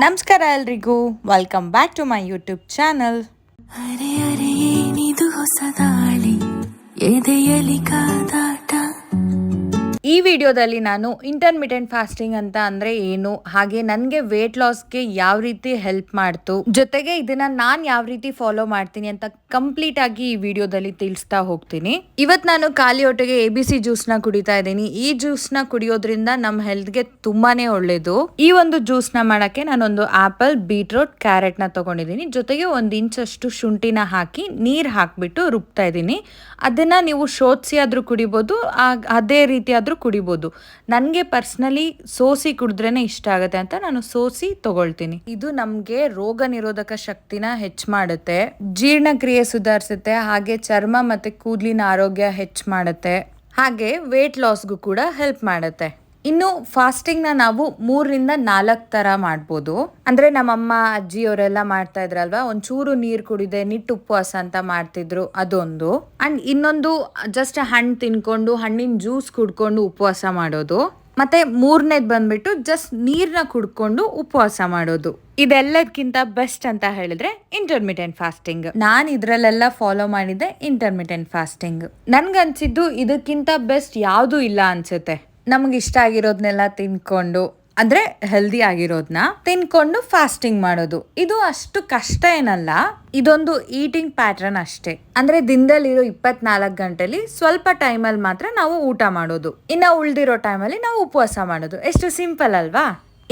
ನಮಸ್ಕಾರ ಎಲ್ರಿಗೂ, welcome back to my YouTube channel. ಅರೆ ಅರೆ ಏನಿದು ಹೊಸದಾಳಿ ಎದೆಯಲಿ ಕಾದಾಟ. ಈ ವಿಡಿಯೋದಲ್ಲಿ ನಾನು ಇಂಟರ್ಮಿಟೆಂಟ್ ಫಾಸ್ಟಿಂಗ್ ಅಂತ ಅಂದ್ರೆ ಏನು, ಹಾಗೆ ನನಗೆ ವೇಟ್ ಲಾಸ್ಗೆ ಯಾವ ರೀತಿ ಹೆಲ್ಪ್ ಮಾಡ್ತು, ಜೊತೆಗೆ ಇದನ್ನ ನಾನು ಯಾವ ರೀತಿ ಫಾಲೋ ಮಾಡ್ತೀನಿ ಅಂತ ಕಂಪ್ಲೀಟ್ ಆಗಿ ಈ ವಿಡಿಯೋದಲ್ಲಿ ತಿಳಿಸ್ತಾ ಹೋಗ್ತೀನಿ. ಇವತ್ತು ನಾನು ಖಾಲಿ ಹೊಟ್ಟೆಗೆ ABC ಜ್ಯೂಸ್ನ ಕುಡಿತಾ ಇದ್ದೀನಿ. ಈ ಜ್ಯೂಸ್ನ ಕುಡಿಯೋದ್ರಿಂದ ನಮ್ಮ ಹೆಲ್ತ್ಗೆ ತುಂಬಾನೇ ಒಳ್ಳೇದು. ಈ ಒಂದು ಜ್ಯೂಸ್ನ ಮಾಡಕ್ಕೆ ನಾನೊಂದು ಆಪಲ್, ಬೀಟ್ರೂಟ್, ಕ್ಯಾರೆಟ್ ನ ತಗೊಂಡಿದ್ದೀನಿ. ಜೊತೆಗೆ 1 ಇಂಚಷ್ಟು ಶುಂಠಿನ ಹಾಕಿ ನೀರ್ ಹಾಕ್ಬಿಟ್ಟು ರುಬ್ತಾ ಇದ್ದೀನಿ. ಅದನ್ನ ನೀವು ಶೋಧಿಸಿ ಆದ್ರೂ ಕುಡಿಬಹುದು, ಅದೇ ರೀತಿ ಆದ್ರೂ ಕುಡಿಬಹುದು. ನನಗೆ ಪರ್ಸನಲಿ ಸೋಸಿ ಕುಡಿದ್ರೇನೆ ಇಷ್ಟ ಆಗುತ್ತೆ ಅಂತ ನಾನು ಸೋಸಿ ತಗೊಳ್ತೀನಿ. ಇದು ನಮ್ಗೆ ರೋಗ ನಿರೋಧಕ ಶಕ್ತಿನ ಹೆಚ್ಚು ಮಾಡುತ್ತೆ, ಜೀರ್ಣಕ್ರಿಯೆ ಸುಧಾರಿಸುತ್ತೆ, ಹಾಗೆ ಚರ್ಮ ಮತ್ತೆ ಕೂದಲಿನ ಆರೋಗ್ಯ ಹೆಚ್ಚು ಮಾಡುತ್ತೆ, ಹಾಗೆ ವೇಟ್ ಲಾಸ್ಗೂ ಕೂಡ ಹೆಲ್ಪ್ ಮಾಡುತ್ತೆ. ಇನ್ನು ಫಾಸ್ಟಿಂಗ್ ನ ನಾವು 3ರಿಂದ 4 ತರ ಮಾಡ್ಬೋದು. ಅಂದ್ರೆ ನಮ್ಮಮ್ಮ ಅಜ್ಜಿಯವರೆಲ್ಲ ಮಾಡ್ತಾ ಇದ್ರಲ್ವಾ, ಒಂಚೂರು ನೀರ್ ಕುಡಿದೆ ನಿಟ್ಟು ಉಪವಾಸ ಅಂತ ಮಾಡ್ತಿದ್ರು, ಅದೊಂದು. ಅಂಡ್ ಇನ್ನೊಂದು ಜಸ್ಟ್ ಹಣ್ಣು ತಿನ್ಕೊಂಡು ಹಣ್ಣಿನ ಜ್ಯೂಸ್ ಕುಡ್ಕೊಂಡು ಉಪವಾಸ ಮಾಡೋದು. ಮತ್ತೆ 3ನೇದು ಬಂದ್ಬಿಟ್ಟು ಜಸ್ಟ್ ನೀರ್ನ ಕುಡ್ಕೊಂಡು ಉಪವಾಸ ಮಾಡೋದು. ಇದೆಲ್ಲದಕ್ಕಿಂತ ಬೆಸ್ಟ್ ಅಂತ ಹೇಳಿದ್ರೆ ಇಂಟರ್ಮಿಟೆಂಟ್ ಫಾಸ್ಟಿಂಗ್. ನಾನು ಇದ್ರಲ್ಲೆಲ್ಲ ಫಾಲೋ ಮಾಡಿದ್ದೆ ಇಂಟರ್ಮಿಟೆಂಟ್ ಫಾಸ್ಟಿಂಗ್. ನನ್ಗನ್ಸಿದ್ದು ಇದಕ್ಕಿಂತ ಬೆಸ್ಟ್ ಯಾವ್ದು ಇಲ್ಲ ಅನ್ಸುತ್ತೆ. ನಮ್ಗೆ ಇಷ್ಟ ಆಗಿರೋದ್ನೆಲ್ಲ ತಿನ್ಕೊಂಡು, ಅಂದ್ರೆ ಹೆಲ್ದಿ ಆಗಿರೋದ್ನ ತಿನ್ಕೊಂಡು ಫಾಸ್ಟಿಂಗ್ ಮಾಡೋದು, ಇದು ಅಷ್ಟು ಕಷ್ಟ ಏನಲ್ಲ. ಇದೊಂದು ಈಟಿಂಗ್ ಪ್ಯಾಟರ್ನ್ ಅಷ್ಟೇ. ಅಂದ್ರೆ ದಿನದಲ್ಲಿರೋ 24 ಗಂಟೆಲಿ ಸ್ವಲ್ಪ ಟೈಮಲ್ಲಿ ಮಾತ್ರ ನಾವು ಊಟ ಮಾಡೋದು, ಇನ್ನ ಉಳ್ದಿರೋ ಟೈಮಲ್ಲಿ ನಾವು ಉಪವಾಸ ಮಾಡೋದು. ಎಷ್ಟು ಸಿಂಪಲ್ ಅಲ್ವಾ?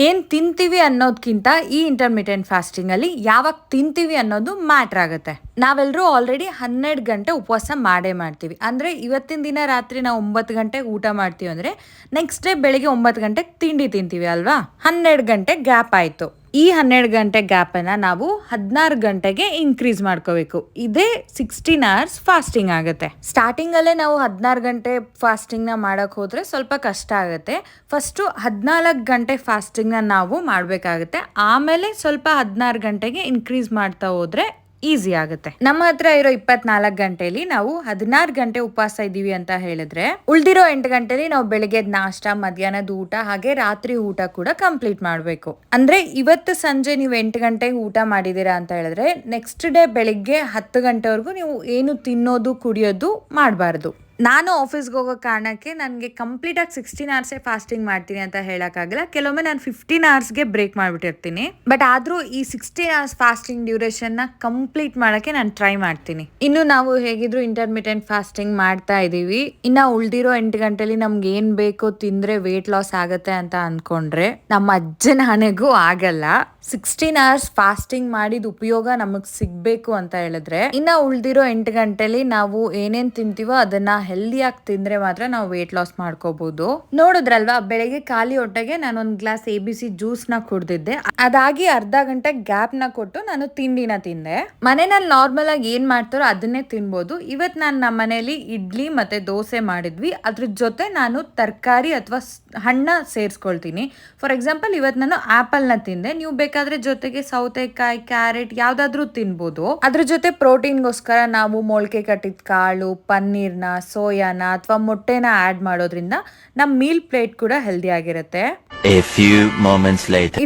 ಏನ್ ತಿಂತೀವಿ ಅನ್ನೋದ್ಕಿಂತ ಈ ಇಂಟರ್ಮಿಟೆಂಟ್ ಫಾಸ್ಟಿಂಗ್ ಅಲ್ಲಿ ಯಾವಾಗ ತಿಂತೀವಿ ಅನ್ನೋದು ಮ್ಯಾಟ್ರ್ ಆಗುತ್ತೆ. ನಾವೆಲ್ಲರೂ ಆಲ್ರೆಡಿ 12 ಗಂಟೆ ಉಪವಾಸ ಮಾಡೇ ಮಾಡ್ತೀವಿ. ಅಂದ್ರೆ ಇವತ್ತಿನ ದಿನ ರಾತ್ರಿ ನಾವು 9 ಗಂಟೆಗೆ ಊಟ ಮಾಡ್ತೀವಿ ಅಂದ್ರೆ ನೆಕ್ಸ್ಟ್ ಡೇ ಬೆಳಿಗ್ಗೆ 9 ಗಂಟೆಗೆ ತಿಂಡಿ ತಿಂತೀವಿ ಅಲ್ವಾ? 12 ಗಂಟೆ ಗ್ಯಾಪ್ ಆಯ್ತು. ಈ 12 ಗಂಟೆ ಗ್ಯಾಪ್ ಅನ್ನ ನಾವು 16 ಗಂಟೆಗೆ ಇನ್ಕ್ರೀಸ್ ಮಾಡ್ಕೋಬೇಕು. ಇದೇ 16 hours ಫಾಸ್ಟಿಂಗ್ ಆಗುತ್ತೆ. ಸ್ಟಾರ್ಟಿಂಗ್ ಅಲ್ಲೇ ನಾವು 16 ಗಂಟೆ ಫಾಸ್ಟಿಂಗ್ ನ ಮಾಡಕ್ ಹೋದ್ರೆ ಸ್ವಲ್ಪ ಕಷ್ಟ ಆಗುತ್ತೆ. ಫಸ್ಟ್ 14 ಗಂಟೆ ಫಾಸ್ಟಿಂಗ್ ನ ನಾವು ಮಾಡ್ಬೇಕಾಗುತ್ತೆ. ಆಮೇಲೆ ಸ್ವಲ್ಪ 16 ಗಂಟೆಗೆ ಇನ್ಕ್ರೀಸ್ ಮಾಡ್ತಾ ಹೋದ್ರೆ ಈಸಿ ಆಗುತ್ತೆ. ನಮ್ಮ ಹತ್ರ ಇರೋ 24 ಗಂಟೆಲಿ ನಾವು 16 ಗಂಟೆ ಉಪವಾಸ ಇದೀವಿ ಅಂತ ಹೇಳಿದ್ರೆ, ಉಳ್ದಿರೋ 8 ಗಂಟೆಲಿ ನಾವು ಬೆಳಿಗ್ಗೆ ನಾಷ್ಟ, ಮಧ್ಯಾಹ್ನದ ಊಟ, ಹಾಗೆ ರಾತ್ರಿ ಊಟ ಕೂಡ ಕಂಪ್ಲೀಟ್ ಮಾಡ್ಬೇಕು. ಅಂದ್ರೆ ಇವತ್ತು ಸಂಜೆ ನೀವು 8 ಗಂಟೆಗೆ ಊಟ ಮಾಡಿದೀರಾ ಅಂತ ಹೇಳಿದ್ರೆ ನೆಕ್ಸ್ಟ್ ಡೇ ಬೆಳಿಗ್ಗೆ 10 ಗಂಟೆವರೆಗೂ ನೀವು ಏನು ತಿನ್ನೋದು ಕುಡಿಯೋದು ಮಾಡಬಾರ್ದು. ನಾನು ಆಫೀಸ್ಗೆ ಹೋಗೋ ಕಾರಣಕ್ಕೆ ನನಗೆ ಕಂಪ್ಲೀಟ್ ಆಗಿ 16 hours ಫಾಸ್ಟಿಂಗ್ ಮಾಡ್ತೀನಿ ಅಂತ ಹೇಳಕ್ಕಾಗಲ್ಲ. ಕೆಲವೊಮ್ಮೆ ನಾನು 15 hours ಬ್ರೇಕ್ ಮಾಡ್ಬಿಟ್ಟಿರ್ತೀನಿ. ಬಟ್ ಆದ್ರೂ ಈ 16 hours ಫಾಸ್ಟಿಂಗ್ ಡ್ಯೂರೇಷನ್ ನ ಕಂಪ್ಲೀಟ್ ಮಾಡಕ್ಕೆ ನಾನು ಟ್ರೈ ಮಾಡ್ತೀನಿ. ಇನ್ನು ನಾವು ಹೇಗಿದ್ರು ಇಂಟರ್ಮಿಟೆಂಟ್ ಫಾಸ್ಟಿಂಗ್ ಮಾಡ್ತಾ ಇದೀವಿ, ಇನ್ನ ಉಳ್ದಿರೋ 8 ಗಂಟೆಲಿ ನಮ್ಗೆ ಏನ್ ಬೇಕೋ ತಿಂದ್ರೆ ವೇಟ್ ಲಾಸ್ ಆಗತ್ತೆ ಅಂತ ಅನ್ಕೊಂಡ್ರೆ ನಮ್ಮ ಅಜ್ಜನ ಹಣೆಗೂ ಆಗಲ್ಲ. 16 hours ಫಾಸ್ಟಿಂಗ್ ಮಾಡಿದ ಉಪಯೋಗ ನಮಗ್ ಸಿಗ್ಬೇಕು ಅಂತ ಹೇಳಿದ್ರೆ ಇನ್ನ ಉಳ್ದಿರೋ 8 ಗಂಟೆಲಿ ನಾವು ಏನೇನ್ ತಿಂತೀವೋ ಅದನ್ನ ಹೆಲ್ದಿಯಾಗಿ ತಿಂದ್ರೆ ಮಾತ್ರ ನಾವು ವೇಟ್ ಲಾಸ್ ಮಾಡ್ಕೋಬಹುದು. ನೋಡಿದ್ರಲ್ವಾ, ಬೆಳಗ್ಗೆ ಖಾಲಿ ಹೊಟ್ಟೆಗೆ ನಾನು ಒಂದು ಗ್ಲಾಸ್ ABC ಜ್ಯೂಸ್ ನ ಕುಡ್ದಿದ್ದೆ. ಅದಾಗಿ ಅರ್ಧ ಗಂಟೆ ಗ್ಯಾಪ್ ನ ಕೊಟ್ಟು ನಾನು ತಿಂಡಿನ ತಿಂದೆ. ಮನೆಯಲ್ಲಿ ನಾರ್ಮಲ್ ಆಗಿ ಏನ್ ಮಾಡ್ತಾರೋ ಅದನ್ನೇ ತಿನ್ಬೋದು. ಇವತ್ ನಾನು ನಮ್ಮ ಮನೇಲಿ ಇಡ್ಲಿ ಮತ್ತೆ ದೋಸೆ ಮಾಡಿದ್ವಿ. ಅದ್ರ ಜೊತೆ ನಾನು ತರಕಾರಿ ಅಥವಾ ಹಣ್ಣ ಸೇರಿಸ್ಕೊಳ್ತೀನಿ. ಫಾರ್ ಎಕ್ಸಾಂಪಲ್ ಇವತ್ತು ನಾನು ಆಪಲ್ ನ ತಿಂದೆ. ನೀವು ಬೇಕಾದ್ರೆ ಜೊತೆಗೆ ಸೌತೆಕಾಯಿ, ಕ್ಯಾರೆಟ್ ಯಾವ್ದಾದ್ರು ತಿನ್ಬೋದು. ಅದ್ರ ಜೊತೆ ಪ್ರೋಟೀನ್ಗೋಸ್ಕರ ನಾವು ಮೊಳಕೆ ಕಟ್ಟಿದ ಕಾಳು, ಪನ್ನೀರ್ನ, ಸೋಯಾನ ಅಥವಾ ಮೊಟ್ಟೆನ ಆಡ್ ಮಾಡೋದ್ರಿಂದ ನಮ್ ಮೀಲ್ ಪ್ಲೇಟ್ ಕೂಡ ಹೆಲ್ದಿ ಆಗಿರುತ್ತೆ.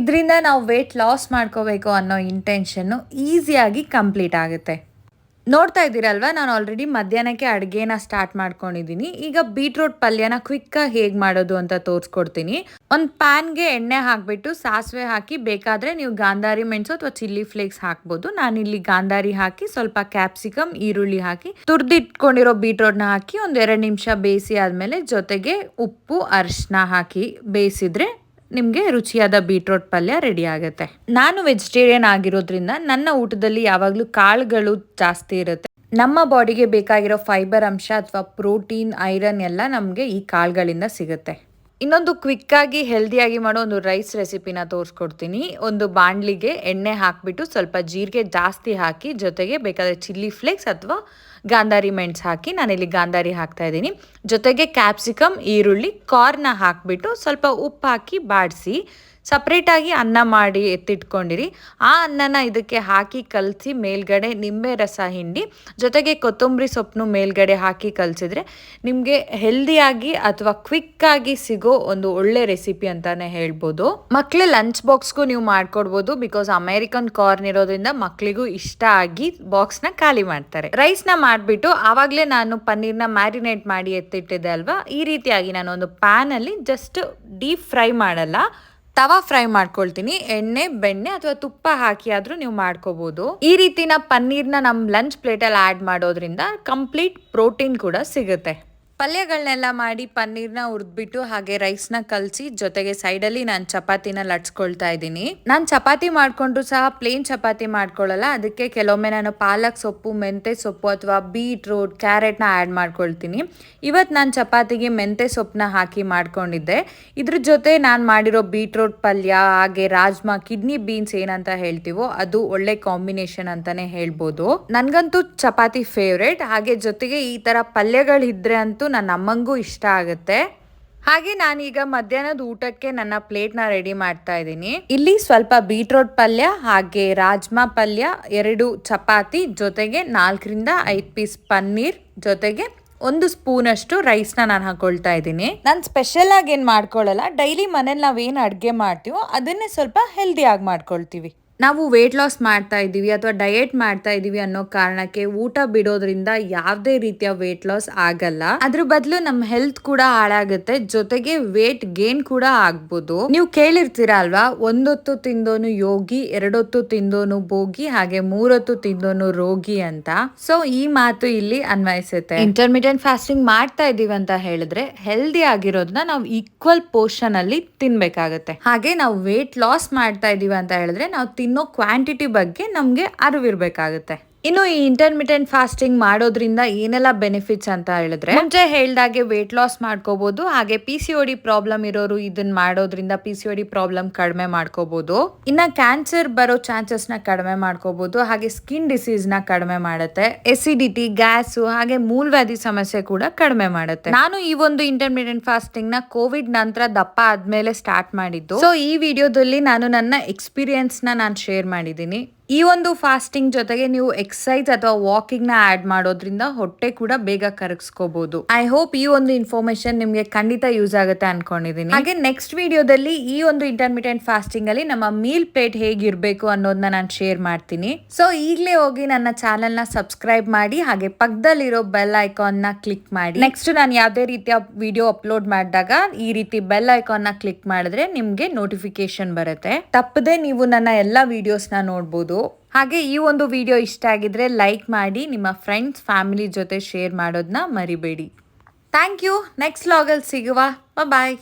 ಇದರಿಂದ ನಾವು ವೇಟ್ ಲಾಸ್ ಮಾಡ್ಕೋಬೇಕು ಅನ್ನೋ ಇಂಟೆನ್ಷನ್ ಈಸಿಯಾಗಿ ಕಂಪ್ಲೀಟ್ ಆಗುತ್ತೆ. ನೋಡ್ತಾ ಇದ್ದೀರಲ್ವಾ, ನಾನು ಆಲ್ರೆಡಿ ಮಧ್ಯಾಹ್ನಕ್ಕೆ ಅಡುಗೆನ ಸ್ಟಾರ್ಟ್ ಮಾಡ್ಕೊಂಡಿದ್ದೀನಿ. ಈಗ ಬೀಟ್ರೂಟ್ ಪಲ್ಯನ ಕ್ವಿಕ್ಕಾಗಿ ಹೇಗೆ ಮಾಡೋದು ಅಂತ ತೋರಿಸ್ಕೊಡ್ತೀನಿ. ಒಂದು ಪ್ಯಾನ್ಗೆ ಎಣ್ಣೆ ಹಾಕ್ಬಿಟ್ಟು ಸಾಸಿವೆ ಹಾಕಿ, ಬೇಕಾದರೆ ನೀವು ಗಾಂಧಾರಿ ಮೆಣಸು ಅಥವಾ ಚಿಲ್ಲಿ ಫ್ಲೇಕ್ಸ್ ಹಾಕ್ಬೋದು. ನಾನಿಲ್ಲಿ ಗಾಂಧಾರಿ ಹಾಕಿ ಸ್ವಲ್ಪ ಕ್ಯಾಪ್ಸಿಕಮ್, ಈರುಳ್ಳಿ ಹಾಕಿ ತುರ್ದಿಟ್ಕೊಂಡಿರೋ ಬೀಟ್ರೂಟ್ನ ಹಾಕಿ ಒಂದು 2 ನಿಮಿಷ ಬೇಯಿಸಿ ಆದಮೇಲೆ ಜೊತೆಗೆ ಉಪ್ಪು, ಅರಿಶಿನ ಹಾಕಿ ಬೇಯಿಸಿದ್ರೆ ನಿಮಗೆ ರುಚಿಯಾದ ಬೀಟ್ರೂಟ್ ಪಲ್ಯ ರೆಡಿ ಆಗುತ್ತೆ. ನಾನು ವೆಜಿಟೇರಿಯನ್ ಆಗಿರೋದ್ರಿಂದ ನನ್ನ ಊಟದಲ್ಲಿ ಯಾವಾಗಲೂ ಕಾಳುಗಳು ಜಾಸ್ತಿ ಇರುತ್ತೆ. ನಮ್ಮ ಬಾಡಿಗೆ ಬೇಕಾಗಿರೋ ಫೈಬರ್ ಅಂಶ ಅಥವಾ ಪ್ರೋಟೀನ್, ಐರನ್ ಎಲ್ಲ ನಮಗೆ ಈ ಕಾಳುಗಳಿಂದ ಸಿಗುತ್ತೆ. ಇನ್ನೊಂದು ಕ್ವಿಕ್ಕಾಗಿ ಹೆಲ್ದಿಯಾಗಿ ಮಾಡೋ ಒಂದು ರೈಸ್ ರೆಸಿಪಿನ ತೋರಿಸ್ಕೊಡ್ತೀನಿ. ಒಂದು ಬಾಣಲಿಗೆ ಎಣ್ಣೆ ಹಾಕಿಬಿಟ್ಟು ಸ್ವಲ್ಪ ಜೀರಿಗೆ ಜಾಸ್ತಿ ಹಾಕಿ, ಜೊತೆಗೆ ಬೇಕಾದರೆ ಚಿಲ್ಲಿ ಫ್ಲೇಕ್ಸ್ ಅಥವಾ ಗಾಂಧಾರಿ ಮೆಣಸು ಹಾಕಿ, ನಾನಿಲ್ಲಿ ಗಾಂಧಾರಿ ಹಾಕ್ತಾ ಇದ್ದೀನಿ. ಜೊತೆಗೆ ಕ್ಯಾಪ್ಸಿಕಮ್, ಈರುಳ್ಳಿ, ಕಾರ್ನ ಹಾಕಿಬಿಟ್ಟು ಸ್ವಲ್ಪ ಉಪ್ಪು ಹಾಕಿ ಬಾಡಿಸಿ ಸಪ್ರೇಟಾಗಿ ಅನ್ನ ಮಾಡಿ ಎತ್ತಿಟ್ಕೊಂಡಿರಿ. ಆ ಅನ್ನನ ಇದಕ್ಕೆ ಹಾಕಿ ಕಲಸಿ ಮೇಲ್ಗಡೆ ನಿಂಬೆ ರಸ ಹಿಂಡಿ ಜೊತೆಗೆ ಕೊತ್ತಂಬರಿ ಸೊಪ್ಪನ್ನು ಮೇಲ್ಗಡೆ ಹಾಕಿ ಕಲಸಿದ್ರೆ ನಿಮಗೆ ಹೆಲ್ದಿಯಾಗಿ ಅಥವಾ ಕ್ವಿಕ್ಕಾಗಿ ಸಿಗೋ ಒಂದು ಒಳ್ಳೆ ರೆಸಿಪಿ ಅಂತಾನೆ ಹೇಳ್ಬೋದು. ಮಕ್ಕಳ ಲಂಚ್ ಬಾಕ್ಸ್ಗೂ ನೀವು ಮಾಡ್ಕೊಡ್ಬೋದು. ಬಿಕಾಸ್ ಅಮೇರಿಕನ್ ಕಾರ್ನ್ ಇರೋದ್ರಿಂದ ಮಕ್ಕಳಿಗೂ ಇಷ್ಟ ಆಗಿ ಬಾಕ್ಸ್ನ ಖಾಲಿ ಮಾಡ್ತಾರೆ. ರೈಸ್ನ ಮಾಡಿಬಿಟ್ಟು ಆವಾಗಲೇ ನಾನು ಪನ್ನೀರ್ನ ಮ್ಯಾರಿನೇಟ್ ಮಾಡಿ ಎತ್ತಿಟ್ಟಿದ್ದೆ ಅಲ್ವಾ, ಈ ರೀತಿಯಾಗಿ ನಾನು ಒಂದು ಪ್ಯಾನಲ್ಲಿ ಜಸ್ಟ್ ಡೀಪ್ ಫ್ರೈ ಮಾಡಲ್ಲ, ತವಾ ಫ್ರೈ ಮಾಡ್ಕೊಳ್ತೀನಿ. ಎಣ್ಣೆ ಬೆಣ್ಣೆ ಅಥವಾ ತುಪ್ಪ ಹಾಕಿ ಆದ್ರೂ ನೀವು ಮಾಡ್ಕೋಬಹುದು. ಈ ರೀತಿನ ಪನ್ನೀರ್ನ ನಮ್ಮ ಲಂಚ್ ಪ್ಲೇಟಲ್ಲಿ ಆ್ಯಡ್ ಮಾಡೋದ್ರಿಂದ ಕಂಪ್ಲೀಟ್ ಪ್ರೋಟೀನ್ ಕೂಡ ಸಿಗುತ್ತೆ. ಪಲ್ಯಗಳನ್ನೆಲ್ಲ ಮಾಡಿ ಪನ್ನೀರ್ನ ಹುರಿದ್ಬಿಟ್ಟು ಹಾಗೆ ರೈಸ್ನ ಕಲಸಿ ಜೊತೆಗೆ ಸೈಡಲ್ಲಿ ನಾನು ಚಪಾತಿನ ಲಟ್ಸ್ಕೊಳ್ತಾ ಇದ್ದೀನಿ. ನಾನು ಚಪಾತಿ ಮಾಡಿಕೊಂಡ್ರು ಸಹ ಪ್ಲೇನ್ ಚಪಾತಿ ಮಾಡ್ಕೊಳ್ಳಲ್ಲ. ಅದಕ್ಕೆ ಕೆಲವೊಮ್ಮೆ ನಾನು ಪಾಲಕ್ ಸೊಪ್ಪು, ಮೆಂತೆ ಸೊಪ್ಪು ಅಥವಾ ಬೀಟ್ರೂಟ್, ಕ್ಯಾರೆಟ್ನ ಆ್ಯಡ್ ಮಾಡ್ಕೊಳ್ತೀನಿ. ಇವತ್ತು ನಾನು ಚಪಾತಿಗೆ ಮೆಂತೆ ಸೊಪ್ಪನ್ನ ಹಾಕಿ ಮಾಡ್ಕೊಂಡಿದ್ದೆ. ಇದ್ರ ಜೊತೆ ನಾನು ಮಾಡಿರೋ ಬೀಟ್ರೂಟ್ ಪಲ್ಯ ಹಾಗೆ ರಾಜ್ಮಾ, ಕಿಡ್ನಿ ಬೀನ್ಸ್ ಏನಂತ ಹೇಳ್ತೀವೋ ಅದು ಒಳ್ಳೆ ಕಾಂಬಿನೇಷನ್ ಅಂತಾನೆ ಹೇಳ್ಬೋದು. ನನಗಂತೂ ಚಪಾತಿ ಫೇವ್ರೇಟ್. ಹಾಗೆ ಜೊತೆಗೆ ಈ ಥರ ಪಲ್ಯಗಳಿದ್ರೆ ಅಂತೂ ನನ್ನ ಅಮ್ಮಂಗೂ ಇಷ್ಟ ಆಗುತ್ತೆ. ಹಾಗೆ ನಾನೀಗ ಮಧ್ಯಾಹ್ನದ ಊಟಕ್ಕೆ ನನ್ನ ಪ್ಲೇಟ್ನ ರೆಡಿ ಮಾಡ್ತಾ ಇದ್ದೀನಿ. ಇಲ್ಲಿ ಸ್ವಲ್ಪ ಬೀಟ್ರೋಟ್ ಪಲ್ಯ ಹಾಗೆ ರಾಜ್ಮಾ ಪಲ್ಯ, 2 ಚಪಾತಿ ಜೊತೆಗೆ 4ರಿಂದ 5 ಪೀಸ್ ಪನ್ನೀರ್ ಜೊತೆಗೆ 1 ಸ್ಪೂನಷ್ಟು ರೈಸ್ನ ನಾನು ಹಾಕೊಳ್ತಾ ಇದ್ದೀನಿ. ನಾನು ಸ್ಪೆಷಲ್ ಆಗಿ ಏನು ಮಾಡ್ಕೊಳ್ಳಲ್ಲ. ಡೈಲಿ ಮನೇಲಿ ನಾವೇನು ಅಡುಗೆ ಮಾಡ್ತೀವೋ ಅದನ್ನೇ ಸ್ವಲ್ಪ ಹೆಲ್ದಿಯಾಗಿ ಮಾಡ್ಕೊಳ್ತೀವಿ. ನಾವು ವೇಟ್ ಲಾಸ್ ಮಾಡ್ತಾ ಇದ್ದೀವಿ ಅಥವಾ ಡಯೆಟ್ ಮಾಡ್ತಾ ಇದ್ದೀವಿ ಅನ್ನೋ ಕಾರಣಕ್ಕೆ ಊಟ ಬಿಡೋದ್ರಿಂದ ಯಾವುದೇ ರೀತಿಯ ವೇಟ್ ಲಾಸ್ ಆಗಲ್ಲ. ಅದ್ರ ಬದಲು ನಮ್ಮ ಹೆಲ್ತ್ ಕೂಡ ಹಾಳಾಗುತ್ತೆ, ಜೊತೆಗೆ ವೇಟ್ ಗೇನ್ ಕೂಡ ಆಗ್ಬೋದು. ನೀವು ಕೇಳಿರ್ತೀರಾ ಅಲ್ವಾ, 1 ಹೊತ್ತು ತಿಂದೋನು ಯೋಗಿ, 2 ಹೊತ್ತು ತಿಂದೋನು ಭೋಗಿ, ಹಾಗೆ 3 ಹೊತ್ತು ತಿಂದೋನು ರೋಗಿ ಅಂತ. ಸೊ ಈ ಮಾತು ಇಲ್ಲಿ ಅನ್ವಯಿಸುತ್ತೆ. ಇಂಟರ್ಮಿಟೆಂಟ್ ಫಾಸ್ಟಿಂಗ್ ಮಾಡ್ತಾ ಇದೀವಿ ಅಂತ ಹೇಳಿದ್ರೆ ಹೆಲ್ದಿ ಆಗಿರೋದನ್ನ ನಾವು ಈಕ್ವಲ್ ಪೋರ್ಷನ್ ಅಲ್ಲಿ ತಿನ್ಬೇಕಾಗತ್ತೆ. ಹಾಗೆ ನಾವು ವೇಟ್ ಲಾಸ್ ಮಾಡ್ತಾ ಇದೀವಿ ಅಂತ ಹೇಳಿದ್ರೆ ನಾವು ತಿನ್ನೋ ಕ್ವಾಂಟಿಟಿ ಬಗ್ಗೆ ನಮಗೆ ಅರಿವಿರ್ಬೇಕಾಗುತ್ತೆ. ಇನ್ನು ಈ ಇಂಟರ್ಮಿಟೆಂಟ್ ಫಾಸ್ಟಿಂಗ್ ಮಾಡೋದ್ರಿಂದ ಏನೆಲ್ಲ ಬೆನಿಫಿಟ್ಸ್ ಅಂತ ಹೇಳಿದ್ರೆ, ಮುಂಚೆ ಹೇಳ್ದಾಗೆ ವೇಟ್ ಲಾಸ್ ಮಾಡ್ಕೋಬಹುದು. ಹಾಗೆ PCOD ಪ್ರಾಬ್ಲಮ್ ಇರೋರು ಇದನ್ನ ಮಾಡೋದ್ರಿಂದ PCOD ಪ್ರಾಬ್ಲಮ್ ಕಡಿಮೆ ಮಾಡ್ಕೋಬಹುದು. ಇನ್ನ ಕ್ಯಾನ್ಸರ್ ಬರೋ ಚಾನ್ಸಸ್ ನ ಕಡಿಮೆ ಮಾಡ್ಕೋಬಹುದು. ಹಾಗೆ ಸ್ಕಿನ್ ಡಿಸೀಸ್ ನ ಕಡಿಮೆ ಮಾಡುತ್ತೆ. ಎಸಿಡಿಟಿ, ಗ್ಯಾಸ್ ಹಾಗೆ ಮೂಲವ್ಯಾಧಿ ಸಮಸ್ಯೆ ಕೂಡ ಕಡಿಮೆ ಮಾಡುತ್ತೆ. ನಾನು ಈ ಒಂದು ಇಂಟರ್ಮಿಟೆಂಟ್ ಫಾಸ್ಟಿಂಗ್ ನ ಕೋವಿಡ್ ನಂತರ ದಪ್ಪ ಆದ್ಮೇಲೆ ಸ್ಟಾರ್ಟ್ ಮಾಡಿದ್ದು. ಸೊ ಈ ವಿಡಿಯೋದಲ್ಲಿ ನಾನು ನನ್ನ ಎಕ್ಸ್ಪೀರಿಯನ್ಸ್ ನಾನು ಶೇರ್ ಮಾಡಿದ್ದೀನಿ. ಈ ಒಂದು ಫಾಸ್ಟಿಂಗ್ ಜೊತೆಗೆ ನೀವು ಎಕ್ಸಸೈಸ್ ಅಥವಾ ವಾಕಿಂಗ್ ನ ಆಡ್ ಮಾಡೋದ್ರಿಂದ ಹೊಟ್ಟೆ ಕೂಡ ಬೇಗ ಕರಗಿಸ್ಕೋಬಹುದು. ಐ ಹೋಪ್ ಈ ಒಂದು ಇನ್ಫಾರ್ಮೇಶನ್ ನಿಮ್ಗೆ ಖಂಡಿತ ಯೂಸ್ ಆಗುತ್ತೆ ಅನ್ಕೊಂಡಿದೀನಿ. ಹಾಗೆ ನೆಕ್ಸ್ಟ್ ವಿಡಿಯೋದಲ್ಲಿ ಈ ಒಂದು ಇಂಟರ್ಮಿಟೆಂಟ್ ಫಾಸ್ಟಿಂಗ್ ಅಲ್ಲಿ ನಮ್ಮ ಮೀಲ್ ಪ್ಲೇಟ್ ಹೇಗಿರ್ಬೇಕು ಅನ್ನೋದನ್ನ ನಾನು ಶೇರ್ ಮಾಡ್ತೀನಿ. ಸೊ ಈಗಲೇ ಹೋಗಿ ನನ್ನ ಚಾನೆಲ್ ನ ಸಬ್ಸ್ಕ್ರೈಬ್ ಮಾಡಿ ಹಾಗೆ ಪಕ್ಕದಲ್ಲಿರೋ ಬೆಲ್ ಐಕಾನ್ ನ ಕ್ಲಿಕ್ ಮಾಡಿ. ನೆಕ್ಸ್ಟ್ ನಾನು ಯಾವುದೇ ರೀತಿಯ ವಿಡಿಯೋ ಅಪ್ಲೋಡ್ ಮಾಡಿದಾಗ ಈ ರೀತಿ ಬೆಲ್ ಐಕಾನ್ ನ ಕ್ಲಿಕ್ ಮಾಡಿದ್ರೆ ನಿಮ್ಗೆ ನೋಟಿಫಿಕೇಶನ್ ಬರುತ್ತೆ. ತಪ್ಪದೆ ನೀವು ನನ್ನ ಎಲ್ಲಾ ವಿಡಿಯೋಸ್ ನ ನೋಡ್ಬೋದು. ಹಾಗೆ ಈ ಒಂದು ವಿಡಿಯೋ ಇಷ್ಟ ಆಗಿದ್ರೆ ಲೈಕ್ ಮಾಡಿ, ನಿಮ್ಮ ಫ್ರೆಂಡ್ಸ್ ಫ್ಯಾಮಿಲಿ ಜೊತೆ ಶೇರ್ ಮಾಡೋದನ್ನ ಮರಿಬೇಡಿ. Thank you. ನೆಕ್ಸ್ಟ್ ವ್ಲಾಗಲ್ಲಿ ಸಿಗುವ. ಬಾಯ್.